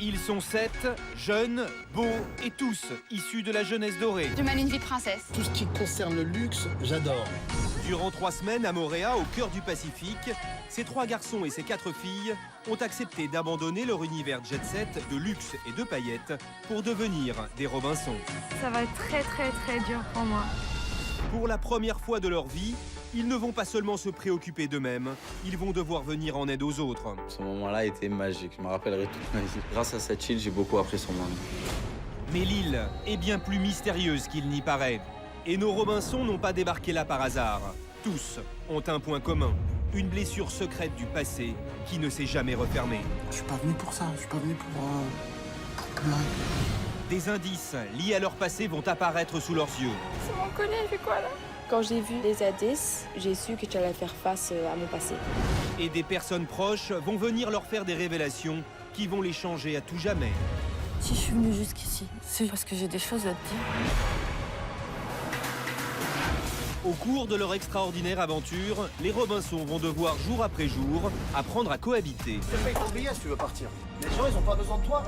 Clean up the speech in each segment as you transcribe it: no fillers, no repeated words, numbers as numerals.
Ils sont 7, jeunes, beaux et tous issus de la jeunesse dorée. Je mène une vie de princesse. Tout ce qui concerne le luxe, j'adore. Durant 3 semaines à Moorea, au cœur du Pacifique, ces 3 garçons et ces 4 filles ont accepté d'abandonner leur univers jet-set de luxe et de paillettes pour devenir des Robinson. Ça va être très dur pour moi. Pour la première fois de leur vie, ils ne vont pas seulement se préoccuper d'eux-mêmes, ils vont devoir venir en aide aux autres. Ce moment-là était magique, je me rappellerai toute ma vie. Grâce à cette île, j'ai beaucoup appris sur moi-même. Mais l'île est bien plus mystérieuse qu'il n'y paraît. Et nos Robinson n'ont pas débarqué là par hasard. Tous ont un point commun, une blessure secrète du passé qui ne s'est jamais refermée. Je suis pas venu pour ça, je suis pas venu pour pleurer. Des indices liés à leur passé vont apparaître sous leurs yeux. C'est mon collier, il fait quoi là? Quand j'ai vu les indices, j'ai su que j'allais faire face à mon passé. Et des personnes proches vont venir leur faire des révélations qui vont les changer à tout jamais. Si je suis venue jusqu'ici, c'est parce que j'ai des choses à te dire. Au cours de leur extraordinaire aventure, les Robinson vont devoir jour après jour apprendre à cohabiter. Je te paye ton billet si tu veux partir. Les gens, ils ont pas besoin de toi.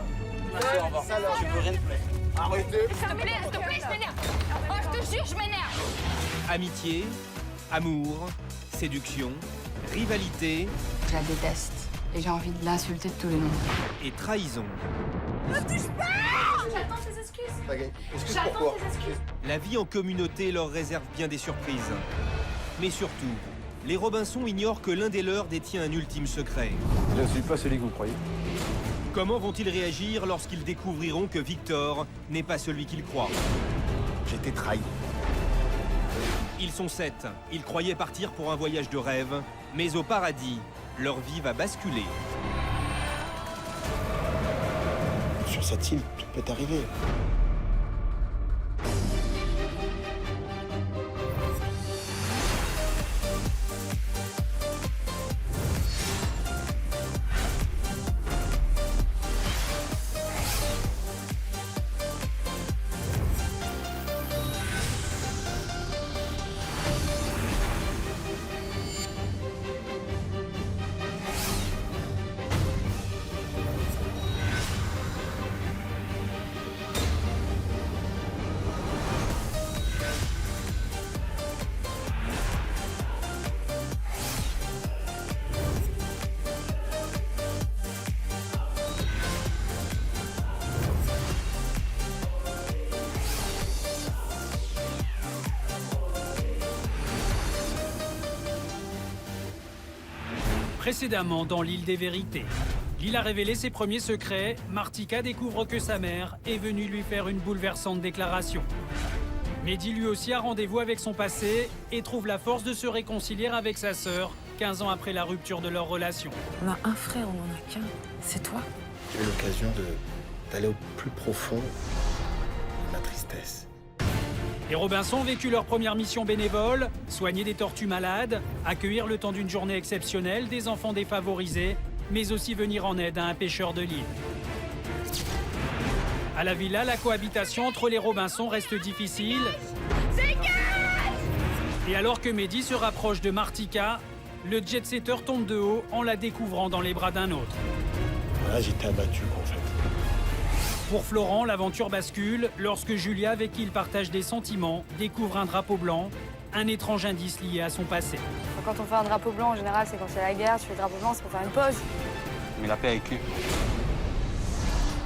Tu veux rien de plus. Arrêtez. S'il te plaît, je m'énerve. Oh, je te jure, je m'énerve. Amitié, amour, séduction, rivalité Je la déteste et j'ai envie de l'insulter de tous les noms. et trahison. J'attends tes excuses. Excuse pourquoi? La vie en communauté leur réserve bien des surprises. Mais surtout, les Robinson ignorent que l'un des leurs détient un ultime secret. Je ne suis pas celui que vous croyez. Comment vont-ils réagir lorsqu'ils découvriront que Victor n'est pas celui qu'ils croient? J'ai été trahi. Ils sont 7. Ils croyaient partir pour un voyage de rêve, mais au paradis, leur vie va basculer. Sur cette île, tout peut arriver. Précédemment dans l'île des vérités. L'île a révélé ses premiers secrets, Martika découvre que sa mère est venue lui faire une bouleversante déclaration. Mehdi lui aussi a rendez-vous avec son passé et trouve la force de se réconcilier avec sa sœur 15 ans après la rupture de leur relation. On a un frère, on en a qu'un. C'est toi. J'ai eu l'occasion d'aller au plus profond de ma tristesse. Les Robinson ont vécu leur première mission bénévole, soigner des tortues malades, accueillir le temps d'une journée exceptionnelle des enfants défavorisés, mais aussi venir en aide à un pêcheur de l'île. À la villa, la cohabitation entre les Robinson reste difficile. Et alors que Mehdi se rapproche de Martika, le jet-setter tombe de haut en la découvrant dans les bras d'un autre. Voilà, j'étais abattu, en fait. Pour Florent, l'aventure bascule lorsque Julia, avec qui il partage des sentiments, découvre un drapeau blanc, un étrange indice lié à son passé. Quand on fait un drapeau blanc, en général, c'est quand c'est la guerre. Tu fais le drapeau blanc, c'est pour faire une pause. Mais la paix avec lui.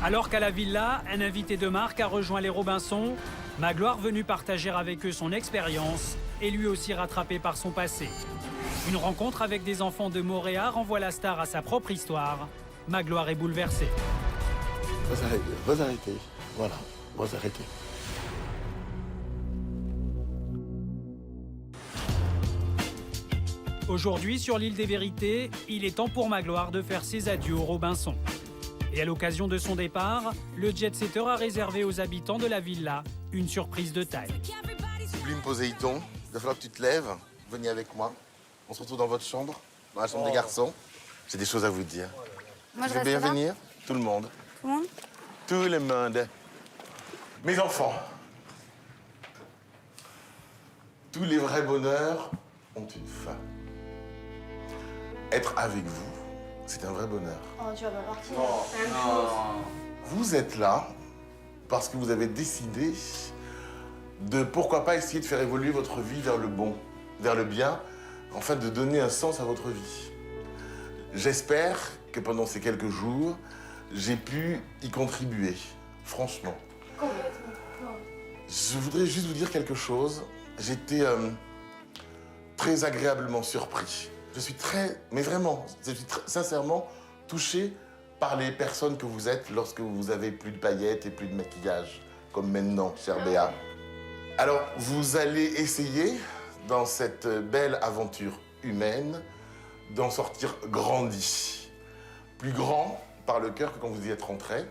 Alors qu'à la villa, un invité de marque a rejoint les Robinson, Magloire, venu partager avec eux son expérience, est lui aussi rattrapé par son passé. Une rencontre avec des enfants de Moorea renvoie la star à sa propre histoire. Magloire est bouleversée. Vous arrêtez. Voilà, vous arrêtez. Aujourd'hui, sur l'île des Vérités, il est temps pour Magloire de faire ses adieux aux Robinson. Et à l'occasion de son départ, le jet-setter a réservé aux habitants de la villa une surprise de taille. Sublime Poséidon, il va falloir que tu te lèves, venez avec moi. On se retrouve dans votre chambre, dans la chambre des garçons. J'ai des choses à vous dire. Moi, je Vous voulez reste bien là. venir? Tout le monde. Tout le monde? Tout le monde. Mes enfants, tous les vrais bonheurs ont une fin. Être avec vous C'est un vrai bonheur. Oh, tu vas pas partir. Vous êtes là parce que vous avez décidé de pourquoi pas essayer de faire évoluer votre vie vers le bon, vers le bien, afin de donner un sens à votre vie. J'espère que pendant ces quelques jours, j'ai pu y contribuer, franchement. Je voudrais juste vous dire quelque chose. J'étais très agréablement surpris. Je suis mais vraiment, je suis sincèrement touché par les personnes que vous êtes lorsque vous avez plus de paillettes et plus de maquillage, comme maintenant, chère Béa. Alors, vous allez essayer, dans cette belle aventure humaine, d'en sortir grandi. Plus grand par le cœur que quand vous y êtes rentré.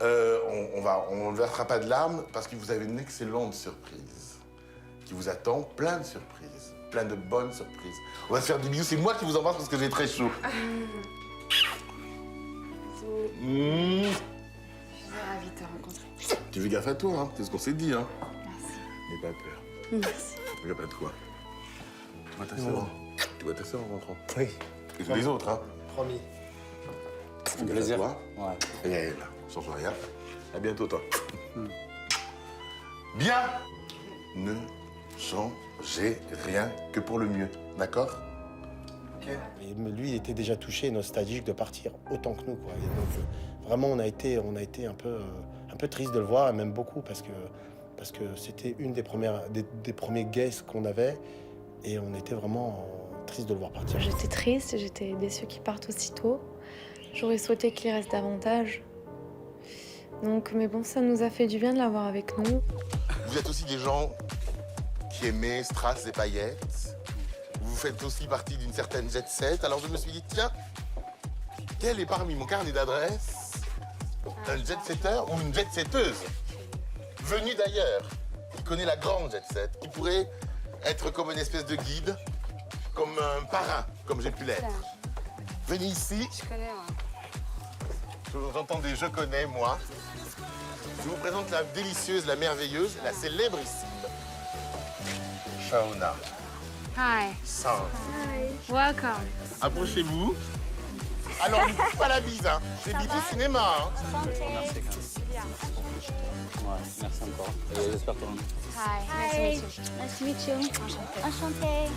On ne versera pas de larmes parce que vous avez une excellente surprise qui vous attend, plein de surprises, plein de bonnes surprises. On va se faire des bisous, c'est moi qui vous embrasse parce que j'ai très chaud. Je suis ravie de te rencontrer. Tu fais gaffe à toi, hein, c'est ce qu'on s'est dit. Hein. Merci. N'aie pas peur. Merci. Il n'y a pas de quoi. Tu vois ta sœur. Tu vois ta sœur en rentrant. Oui, Et tous les autres, hein. promis. Fais gaffe à toi. Ouais. Et elle, change rien. À bientôt, toi. Bien. Ne changez rien que pour le mieux, d'accord? Mais lui, il était déjà touché, nostalgique de partir autant que nous, quoi. Et donc, vraiment, on a été un peu triste de le voir, et même beaucoup, parce que c'était une des premiers guests qu'on avait, et on était vraiment triste de le voir partir. J'étais triste, j'étais déçue qu'il parte aussitôt. J'aurais souhaité qu'il reste davantage. Donc, mais bon, ça nous a fait du bien de l'avoir avec nous. Vous êtes aussi des gens qui aimez strass et paillettes. Vous faites aussi partie d'une certaine jet set. Alors je me suis dit, tiens, quel est parmi mon carnet d'adresses un jet setter ou une jet setteuse venue d'ailleurs, qui connaît la grande jet set, qui pourrait être comme une espèce de guide, comme un parrain, comme j'ai pu l'être. Venez ici. Je connais, moi. J'entendais, je connais, moi. Je vous présente la délicieuse, la merveilleuse, la célébrissime Shauna. Hi. Sans. Welcome. Approchez-vous. Alors, ne touche pas la bise, hein. C'est Bibi Cinéma, hein. Ouais, merci encore. Et j'espère que Hi. Nice to meet you. Enchantée.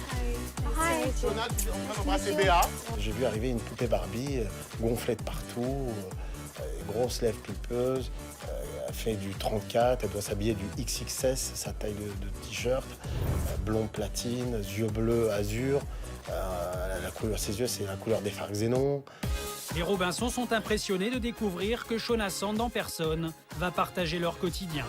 Hi. Shauna, tu es en train d'embrasser Béa. J'ai vu arriver une poupée Barbie, gonflée de partout, grosses lèvres pulpeuses, elle fait du 34, elle doit s'habiller du XXS, sa taille de t-shirt, blond platine, yeux bleus azur, la couleur, ses yeux c'est la couleur des phares xénon. Les Robinson sont impressionnés de découvrir que Shauna Sand en personne va partager leur quotidien.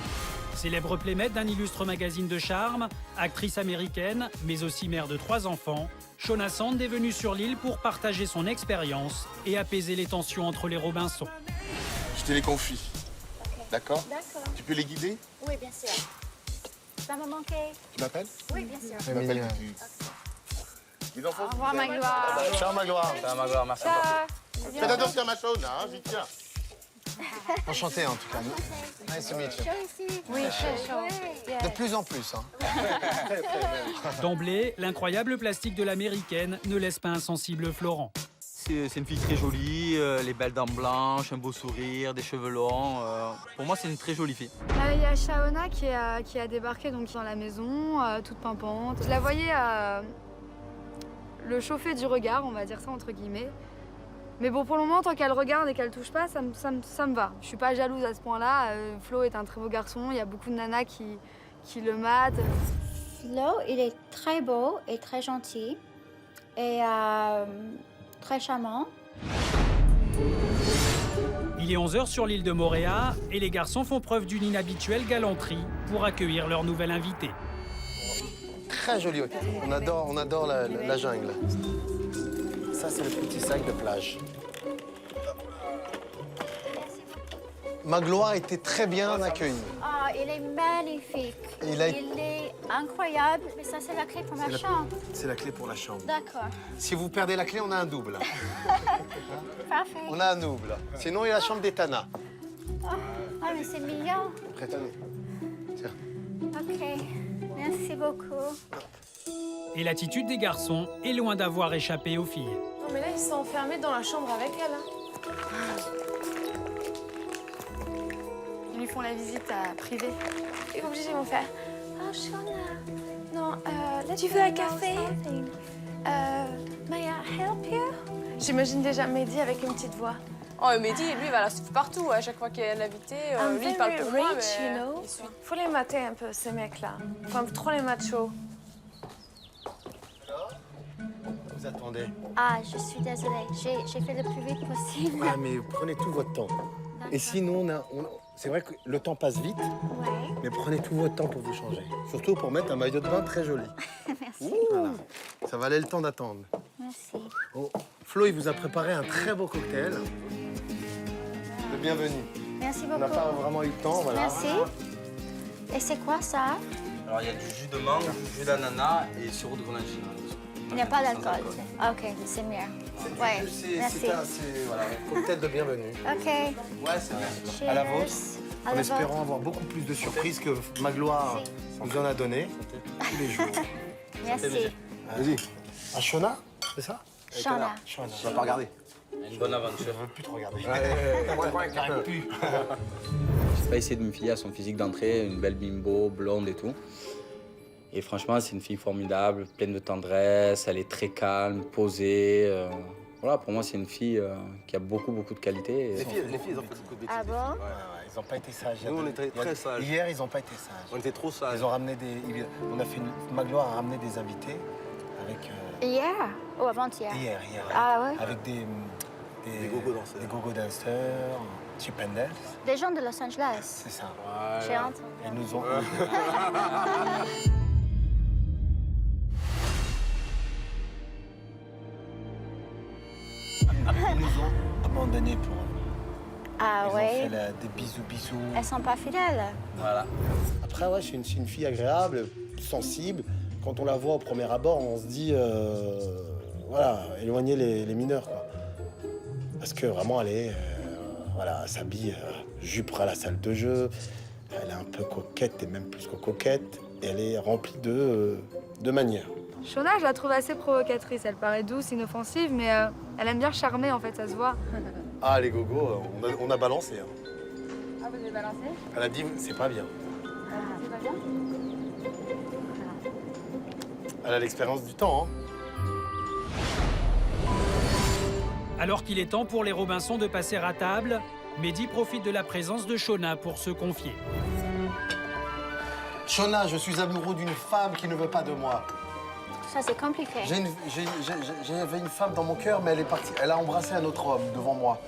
Célèbre playmate d'un illustre magazine de charme, actrice américaine, mais aussi mère de 3 enfants, Shauna Sand est venue sur l'île pour partager son expérience et apaiser les tensions entre les Robinson. Je te les confie. D'accord? D'accord. Tu peux les guider? Oui, bien sûr. Ça m'a manqué. Tu m'appelles? Oui, bien sûr. Je m'appelle Bibi. Les enfants, Au revoir, Magloire. Ciao Magloire. Ça va, Magloire, merci encore. Ciao. faites attention à ma Shauna, hein, j'y tiens. Enchanté en tout cas. Nice to meet you. Chaud ici. Oui, très chaud. De plus en plus. Hein. D'emblée, l'incroyable plastique de l'américaine ne laisse pas insensible Florent. C'est une fille très jolie, les belles dents blanches, un beau sourire, des cheveux longs. Pour moi, c'est une très jolie fille. Il y a Shauna qui a débarqué donc dans la maison, toute pimpante. Je la voyais le chauffer du regard, on va dire ça entre guillemets. Mais bon, pour le moment, tant qu'elle regarde et qu'elle touche pas, ça me va. Je suis pas jalouse à ce point-là. Flo est un très beau garçon, il y a beaucoup de nanas qui le matent. Flo, il est très beau et très gentil et très charmant. Il est 11h sur l'île de Moorea et les garçons font preuve d'une inhabituelle galanterie pour accueillir leur nouvel invité. Très joli hôtel. On adore la jungle. Ça, c'est le petit sac de plage. Magloire était très bien accueillie. Ah, il est magnifique. Il est incroyable. Mais ça, c'est la clé pour ma chambre. C'est la clé pour la chambre. D'accord. Si vous perdez la clé, on a un double. Parfait. On a un double. Sinon, il y a la chambre d'Etana. Ah, mais c'est mignon. Prête-nous. Tiens. OK. Merci beaucoup. Et l'attitude des garçons est loin d'avoir échappé aux filles. mais là, ils sont enfermés dans la chambre avec elle. Hein. Ils lui font la visite privée. Et obligés, ils vont faire « Oh, Shona, non, tu veux un café? May I help you ?» J'imagine déjà Mehdi avec une petite voix. Oh, Mehdi, lui, il va la suivre partout. À chaque fois qu'il y a un invité, lui, il parle peu moins, mais il suit. Faut les mater un peu, ces mecs-là. Faut trop les machos. Vous attendez. Ah, je suis désolée. J'ai fait le plus vite possible. Ah, mais prenez tout votre temps. Et sinon, c'est vrai que le temps passe vite, Ouais. mais prenez tout votre temps pour vous changer. Surtout pour mettre un maillot de bain très joli. Merci. Voilà. Ça valait le temps d'attendre. Merci. Oh, Flo, il vous a préparé un très beau cocktail. De bienvenue. Merci On beaucoup. n'a pas vraiment eu le temps, voilà. Merci. Et c'est quoi ça? Alors, il y a du jus de mangue, du jus d'ananas et sirop de grenadine. Il n'y a pas d'alcool. Ah, ok, c'est mieux. Ouais, merci. C'est voilà, un cocktail de bienvenue. Ok. Ouais, c'est bien. Cheers. À la vôtre. À En la espérant vôtre. avoir beaucoup plus de surprises que Magloire nous en a donné tous les jours. Merci. Vas-y. À Shona, c'est ça? Shona. Shona. Tu vas pas regarder. Une bonne aventure. Je veux plus te regarder. J'arrive plus. J'ai pas essayé de me fier à son physique d'entrée, une belle bimbo, blonde et tout. Et franchement, c'est une fille formidable, pleine de tendresse, elle est très calme, posée. Voilà, pour moi, c'est une fille qui a beaucoup de qualités. Les filles, ils ont fait beaucoup de bêtises. Ah bon? Ils n'ont pas été sages. Nous, on était très sages. Hier, ils n'ont pas été sages. On était trop sages. Ils ont ramené on a fait Magloire a ramené des invités avec. Hier ou avant-hier? Hier. Ah ouais? Avec des gogo danseurs. Des gogo danseurs, Chip and Dale. Des gens de Los Angeles. C'est ça. J'ai entendu. Ils nous ont. Ils nous ont abandonnés pour. Ah Ils ont ouais? fait des bisous. Elles sont pas fidèles. Voilà. Après, ouais, c'est une fille agréable, sensible. Quand on la voit au premier abord, on se dit, voilà, éloigner les mineurs, quoi. Parce que vraiment, elle est, voilà, elle s'habille jupe à la salle de jeu. Elle est un peu coquette et même plus que coquette. Et elle est remplie de manières. Shona, je la trouve assez provocatrice. Elle paraît douce, inoffensive, mais elle aime bien charmer, en fait, ça se voit. Ah, les gogos, on a balancé. Hein. Ah, vous avez balancé? Elle a dit, c'est pas bien. C'est pas bien? Elle a l'expérience du temps, hein. Alors qu'il est temps pour les Robinson de passer à table, Mehdi profite de la présence de Shona pour se confier. Shona, je suis amoureux d'une femme qui ne veut pas de moi. Ça, c'est compliqué. J'avais une femme dans mon cœur, mais elle est partie. Elle a embrassé un autre homme devant moi.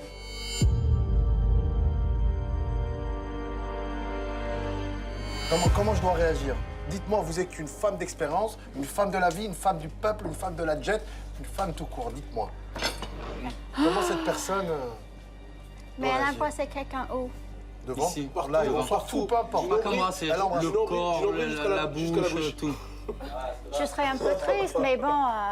Comment je dois réagir? Dites-moi, vous êtes qu'une femme d'expérience, une femme de la vie, une femme du peuple, une femme de la jet, une femme tout court. Dites-moi. Comment cette personne Mais elle a embrassé quelqu'un où? devant? Ici, Là, devant. partout, peu importe. Pas qu'embrasser, Elle embrasse. le corps, la bouche, tout. Je serais un peu triste, mais bon.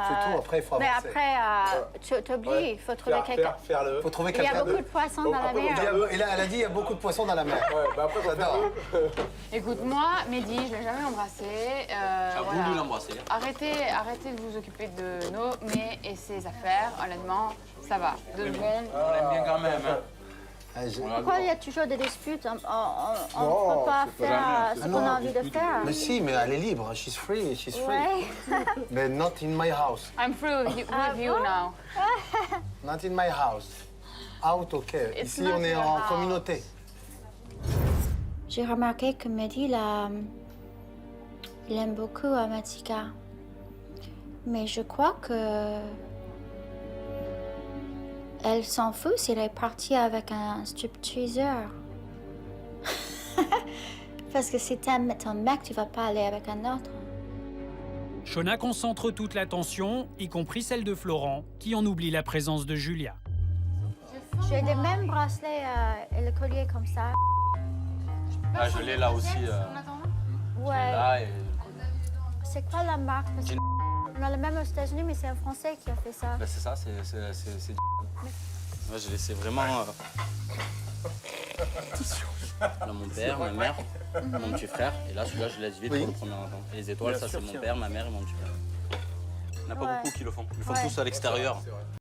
C'est tout, après, il faut Mais avancer. après, tu t'oublies, il faut trouver quelqu'un. Il faut trouver Il y a quelqu'un beaucoup de poissons dans la mer. Et là, elle a dit, il y a beaucoup de poissons dans la mer. J'adore. Écoute, moi, Mehdi, je l'ai jamais embrassé. J'ai voulu l'embrasser. Arrêtez de vous occuper de Noé et ses affaires. Honnêtement, ça va. 2 secondes. On l'aime bien quand même. Hein. Pourquoi il y a toujours des disputes? On ne Non, peut pas c'est pas faire jamais. ce qu'on a envie de faire. Mais si, mais elle est libre. She's free. Ouais. Mais not in my house. I'm through with you now. Not in my house. Out, ok. It's Ici, not on est your en house. communauté. J'ai remarqué que Mehdi, il aime beaucoup Matika. Mais je crois que elle s'en fout s'il est parti avec un stripteaseur. Parce que si t'aimes ton mec, tu vas pas aller avec un autre. Shona concentre toute l'attention, y compris celle de Florent, qui en oublie la présence de Julia. J'ai les mêmes bracelets et le collier comme ça. Ah, je l'ai là aussi. Ouais. Là et... C'est quoi la marque? Parce on a le même aux États-Unis, mais c'est un Français qui a fait ça. Ben, c'est ça, c'est... Moi, je laissais vraiment... Là, mon père, ma mère, mon petit frère. Et là, celui-là, je laisse vite pour le premier enfant. Et les étoiles, ça, c'est mon père, ma mère et mon petit frère. Il n'y en a pas beaucoup qui le font. Ils le font tous à l'extérieur.